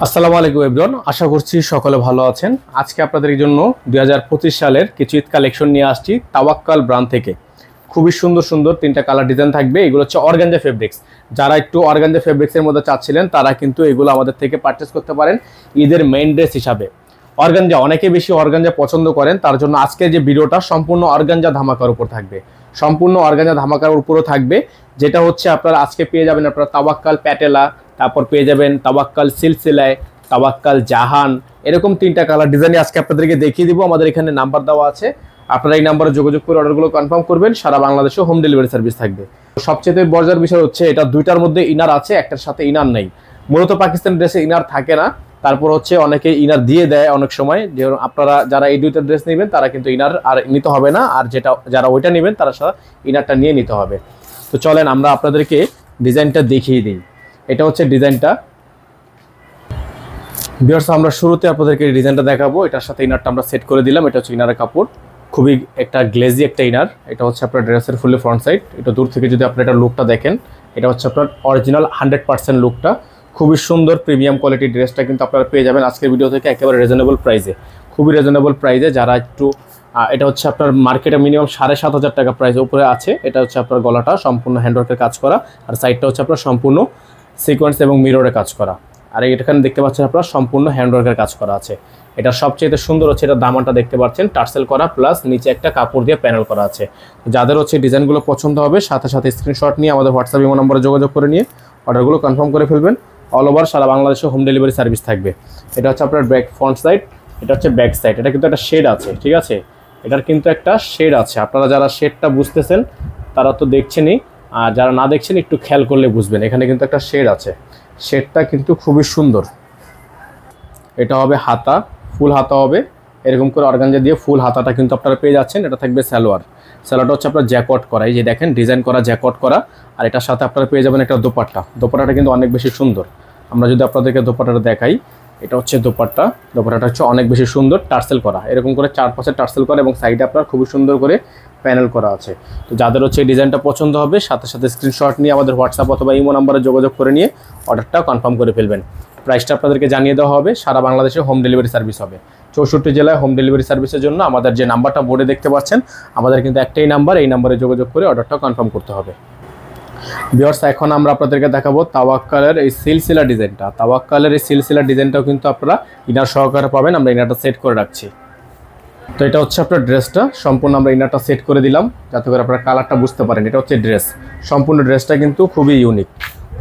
আসসালামু আলাইকুম এভরিওয়ান, আশা করছি সকলে ভালো আছেন। আজকে আপনাদের জন্য 2025 সালের কিছু ঈদ কালেকশন নিয়ে আসছি তাওয়াক্কাল ব্র্যান্ড থেকে। খুবই সুন্দর সুন্দর তিনটা কালার ডিজাইন থাকবে। এগুলো হচ্ছে অর্গানজা ফেব্রিক্স। যারা একটু অর্গানজা ফেব্রিক্সের মধ্যে চাচ্ছিলেন তারা কিন্তু এগুলো আমাদের থেকে পারচেস করতে পারেন ঈদের মেইন ড্রেস হিসাবে। অর্গানজা অনেকে বেশি অর্গানজা পছন্দ করেন, তার জন্য আজকের যে ভিডিওটা সম্পূর্ণ অর্গানজা ধামাকার উপর থাকবে। সম্পূর্ণ অর্গানজা ধামাকার উপরও থাকবে, যেটা হচ্ছে আপনারা আজকে পেয়ে যাবেন আপনারা তাওয়াক্কাল প্যাটেলা, তারপর পেয়ে যাবেন তাওয়াক্কাল সিলসিলায়, তাওয়াক্কাল জাহান, এরকম তিনটা কালার ডিজাইন আজকে আপনাদেরকে দেখিয়ে দিব। আমাদের এখানে নাম্বার দেওয়া আছে, আপনারা এই নাম্বারে যোগাযোগ করে অর্ডারগুলো কনফার্ম করবেন। সারা বাংলাদেশে হোম ডেলিভারি সার্ভিস থাকবে। সবচেয়ে মজার বিষয় হচ্ছে এটা দুইটার মধ্যে ইনার আছে, একটার সাথে ইনার নেই। মূলত পাকিস্তান ড্রেসে ইনার থাকে না, তারপর হচ্ছে অনেকে ইনার দিয়ে দেয় অনেক সময়। যে আপনারা যারা এই দুইটা ড্রেস নেবেন তারা কিন্তু ইনার আর নিতে হবে না, আর যারা ওইটা নেবেন তারা ইনারটা নিয়ে নিতে হবে। তো চলেন আমরা আপনাদেরকে ডিজাইনটা দেখিয়ে দিই। এটা হচ্ছে ডিজাইনটা। ভিউয়ার্স, আমরা শুরুতে আপনাদেরকে ডিজাইনটা দেখাবো। এটার সাথে ইনারটা আমরা সেট করে দিলাম। এটা হচ্ছে ইনারের কাপড়, খুবই একটা গ্লেজি একটা ইনার। এটা হচ্ছে আপনার ড্রেসের ফুলি ফ্রন্ট সাইড। এটা দূর থেকে যদি আপনার এটা লুকটা দেখেন, এটা হচ্ছে আপনার অরিজিনাল 100% লুকটা। খুবই সুন্দর প্রিমিয়াম কোয়ালিটির ড্রেসটা কিন্তু আপনারা পেয়ে যাবেন আজকের ভিডিও থেকে একেবারে রিজনেবল প্রাইসে। খুবই রিজনেবল প্রাইসে। যারা একটু এটা হচ্ছে আপনার মার্কেটে মিনিমাম 7,500 টাকা প্রাইস উপরে আছে। এটা হচ্ছে আপনার গলাটা সম্পূর্ণ হ্যান্ডওয়ার্কের কাজ করা, আর সাইডটা হচ্ছে আপনার সম্পূর্ণ সিকোয়েন্স এবং মিররে কাজ করা। আর এখানে দেখতে পাচ্ছেন আপনারা সম্পূর্ণ হ্যান্ডওয়ার্কের কাজ করা আছে। এটা সবচেয়ে সুন্দর হচ্ছে এটা দামানটা দেখতে পাচ্ছেন টার্সেল করা, প্লাস নিচে একটা কাপড় দিয়ে প্যানেল করা আছে। যাদের হচ্ছে ডিজাইনগুলো পছন্দ হবে সাথে সাথে স্ক্রিনশট নিয়ে আমাদের হোয়াটসঅ্যাপ ইমো নম্বরে যোগাযোগ করে নিয়ে অর্ডারগুলো কনফার্ম করে ফেলবেন। অল ওভার সারা বাংলাদেশে হোম ডেলিভারি সার্ভিস থাকবে। এটা হচ্ছে আপনার ব্যাক ফ্রন্ট সাইড, এটা হচ্ছে ব্যাক সাইড। এটা কিন্তু একটা শেড আছে, ঠিক আছে, এটার কিন্তু একটা শেড আছে। আপনারা যারা শেডটা বুঝতেছেন তারা তো দেখছেনই, আর যারা না দেখছেন একটু খেয়াল করলে বুঝবেন। এখানে কিন্তু একটা শেড আছে, শেডটা কিন্তু খুবই সুন্দর। এটা হবে হাতা, ফুল হাতা হবে এরকম করে অর্গানজা দিয়ে ফুল হাতাটা কিন্তু আপনারা পেয়ে যাচ্ছেন। এটা থাকবে সালোয়ার। সালোয়ারটা হচ্ছে আপনার জ্যাকট করা, এই যে দেখেন ডিজাইন করা জ্যাকট করা। আর এটার সাথে আপনারা পেয়ে যাবেন একটা দোপাট্টা। দোপাট্টাটা কিন্তু অনেক বেশি সুন্দর। আমরা যদি আপনাদেরকে দোপাট্টাটা দেখাই, এটা হচ্ছে দোপাট্টা। দোপাট্টাটা হচ্ছে অনেক বেশি সুন্দর, টার্সেল করা এরকম করে চারপাশে টার্সেল করা, এবং সাইডে আপনার খুবই সুন্দর করে প্যানেল করা আছে। তো যাদের হচ্ছে এই ডিজাইনটা পছন্দ হবে সাথে সাথে স্ক্রিনশট নিয়ে আমাদের হোয়াটসঅ্যাপ অথবা ইমো নাম্বারে যোগাযোগ করে নিয়ে অর্ডারটা কনফার্ম করে ফেলবেন। প্রাইসটা আপনাদেরকে জানিয়ে দেওয়া হবে। সারা বাংলাদেশে হোম ডেলিভারি সার্ভিস হবে। 64 জেলায় হোম ডেলিভারি সার্ভিসের জন্য আমাদের যে নাম্বারটা বোর্ডে দেখতে পাচ্ছেন, আমাদের কিন্তু একটাই নাম্বার, এই নাম্বারে যোগাযোগ করে অর্ডারটা কনফার্ম করতে হবে। ভিউয়ার্স, এখন আমরা আপনাদেরকে দেখাবো তাওয়াক্কালের এই সিলসিলা ডিজাইনটা। তাওয়াক্কালের এই সিলসিলা ডিজাইনটাও কিন্তু আপনারা ইনার সহকারে পাবেন। আমরা ইনারটা সেট করে রাখছি। তো এটা হচ্ছে আপনার ড্রেসটা সম্পূর্ণ আমরা ইনারটা সেট করে দিলাম যাতে করে আপনারা কালারটা বুঝতে পারেন। এটা হচ্ছে ড্রেস, সম্পূর্ণ ড্রেসটা কিন্তু খুবই ইউনিক,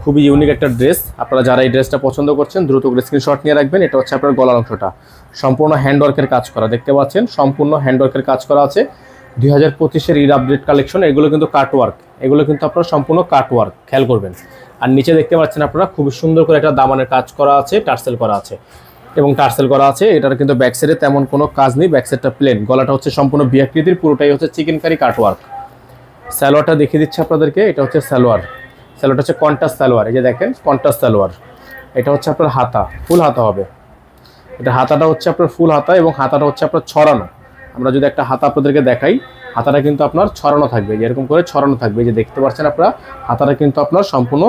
খুবই ইউনিক একটা ড্রেস। আপনারা যারা এই ড্রেসটা পছন্দ করছেন দ্রুত করে স্ক্রিনশট নিয়ে রাখবেন। এটা হচ্ছে আপনার গলার অংশটা সম্পূর্ণ হ্যান্ডওয়ার্কের কাজ করা, দেখতে পাচ্ছেন সম্পূর্ণ হ্যান্ডওয়ার্কের কাজ করা আছে। 2025-এর ঈদ আপডেট কালেকশন। এগুলো কিন্তু কাটওয়ার্ক, এগুলো কিন্তু আপনারা সম্পূর্ণ কাটওয়ার্ক, খেয়াল করবেন। আর নিচে দেখতে পাচ্ছেন আপনারা খুবই সুন্দর করে একটা দামানের কাজ করা আছে, টার্সেল করা আছে এবং টার্সেল করা আছে। এটার কিন্তু ব্যাক সাইডে তেমন কোনো কাজ নেই, ব্যাক সাইডটা প্লেন। গলাটা হচ্ছে সম্পূর্ণ বিয়াকৃতির, পুরোটাই হচ্ছে চিকেন কারি কাটওয়ার্ক। সালোয়ারটা দেখিয়ে দিচ্ছে আপনাদেরকে। এটা হচ্ছে সালোয়ার। সালোয়ারটা হচ্ছে কন্ট্রাস্ট সালোয়ার, এই যে দেখেন কন্ট্রাস্ট সালোয়ার। এটা হচ্ছে আপনার হাতা, ফুল হাতা হবে। এটা হাতাটা হচ্ছে আপনার ফুল হাতা এবং হাতাটা হচ্ছে আপনার ছড়ানো। আমরা যদি একটা হাতা আপনাদেরকে দেখাই, হাতাটা কিন্তু আপনার ছড়ানো থাকবে, এরকম করে ছড়ানো থাকবে। যে দেখতে পাচ্ছেন আপনারা হাতাটা কিন্তু আপনার সম্পূর্ণ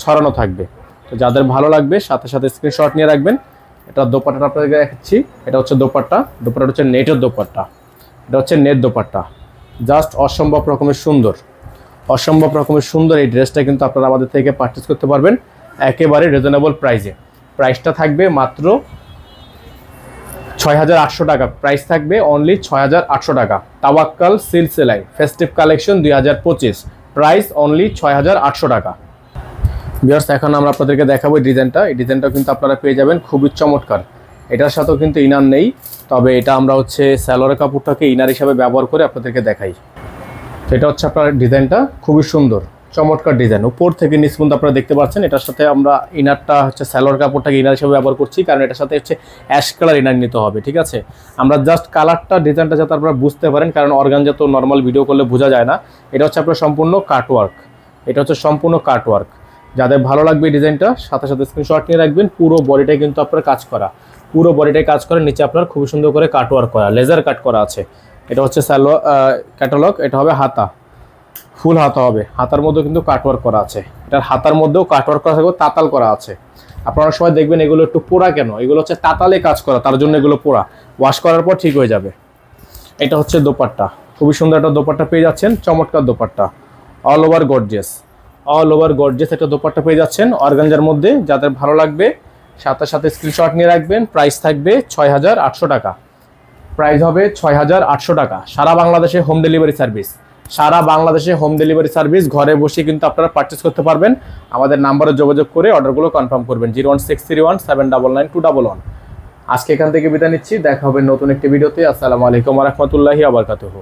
ছড়ানো থাকবে। তো যাদের ভালো লাগবে সাথে সাথে স্ক্রিনশট নিয়ে রাখবেন। এটা দোপাট্টাটা আপনাদেরকে দেখাচ্ছি। এটা হচ্ছে দোপাট্টা। দোপাট্টা হচ্ছে নেটের দোপাট্টা। এটা হচ্ছে নেট দোপাট্টা। জাস্ট অসম্ভব রকমের সুন্দর, অসম্ভব রকমের সুন্দর এই ড্রেসটা কিন্তু আপনারা আমাদের থেকে পারচেস করতে পারবেন একেবারে রিজনেবল প্রাইসে। প্রাইসটা থাকবে মাত্র 6,800 টাকা। প্রাইস থাকবে অনলি 6,800 টাকা। তাওয়াক্কাল সিলসিলাই ফেস্টিভ কালেকশন 2025, প্রাইস অনলি 6,800 টাকা। ভিউয়ার্স, এখন আমরা আপনাদেরকে দেখাবো এই ডিজাইনটা। এই ডিজাইনটাও কিন্তু আপনারা পেয়ে যাবেন খুবই চমৎকার। এটার সাথেও কিন্তু ইনার নেই, তবে এটা আমরা হচ্ছে সালোয়ারের কাপড়টাকে ইনার হিসাবে ব্যবহার করে আপনাদেরকে দেখাই। তো এটা হচ্ছে আপনার ডিজাইনটা, খুবই সুন্দর চমৎকার ডিজাইন। উপর থেকে নিচ পর্যন্ত আপনারা দেখতে পাচ্ছেন। এটার সাথে আমরা ইনারটা হচ্ছে সালোয়ার কাপড়টাকে ইনার হিসেবে ব্যবহার করছি, কারণ এটার সাথে হচ্ছে অ্যাশ কালার ইনার নিতে হবে, ঠিক আছে। আমরা জাস্ট কালারটা ডিজাইনটা যাতে আপনারা বুঝতে পারেন, কারণ অর্গানজা তো নর্মাল ভিডিও করলে বোঝা যায় না। এটা হচ্ছে আপনার সম্পূর্ণ কাটওয়ার্ক, এটা হচ্ছে সম্পূর্ণ কাটওয়ার্ক। যাদের ভালো লাগবে এই ডিজাইনটা সাথে সাথে স্ক্রিনশট নিয়ে রাখবেন। পুরো বডিটাই কিন্তু আপনার কাজ করা, পুরো বডিটাই কাজ করে। নিচে আপনার খুবই সুন্দর করে কাটওয়ার্ক করা, লেজার কাট করা আছে। এটা হচ্ছে ক্যাটালগ। এটা হবে হাতা, ফুল হাতা হবে। হাতার মধ্যেও কিন্তু কাটওয়ার্ক করা আছে। এটার হাতার মধ্যেও কাটওয়ার্ক করা থাকবে, তাতাল করা আছে। আপনারা সবাই দেখবেন এগুলো একটু পোড়া কেন, এগুলো হচ্ছে তাতালে কাজ করা, তার জন্য এগুলো পোড়া। ওয়াশ করার পর ঠিক হয়ে যাবে। এটা হচ্ছে দোপাট্টা, খুবই সুন্দর একটা দোপাট্টা পেয়ে যাচ্ছেন, চমৎকার dupatta, all over gorgeous, all over gorgeous একটা দোপাট্টা পেয়ে যাচ্ছেন অর্গানজার মধ্যে। যাদের ভালো লাগবে সাথে সাথে স্ক্রিনশট নিয়ে রাখবেন। প্রাইস থাকবে ৬,৮০০ টাকা, প্রাইস হবে ৬,৮০০ টাকা। সারা বাংলাদেশে হোম ডেলিভারি সার্ভিস, সারা বাংলাদেশে হোম ডেলিভারি সার্ভিস, ঘরে বসে কিন্তু আপনারা পারচেস করতে পারবেন। আমাদের নাম্বারে যোগাযোগ করে অর্ডারগুলো কনফার্ম করবেন 016317911। আজকে এখান থেকে বিদায় নিচ্ছি, দেখা হবে নতুন একটি ভিডিওতে। আসসালামু আলাইকুম ওয়া রাহমাতুল্লাহি ওয়া বারাকাতুহু।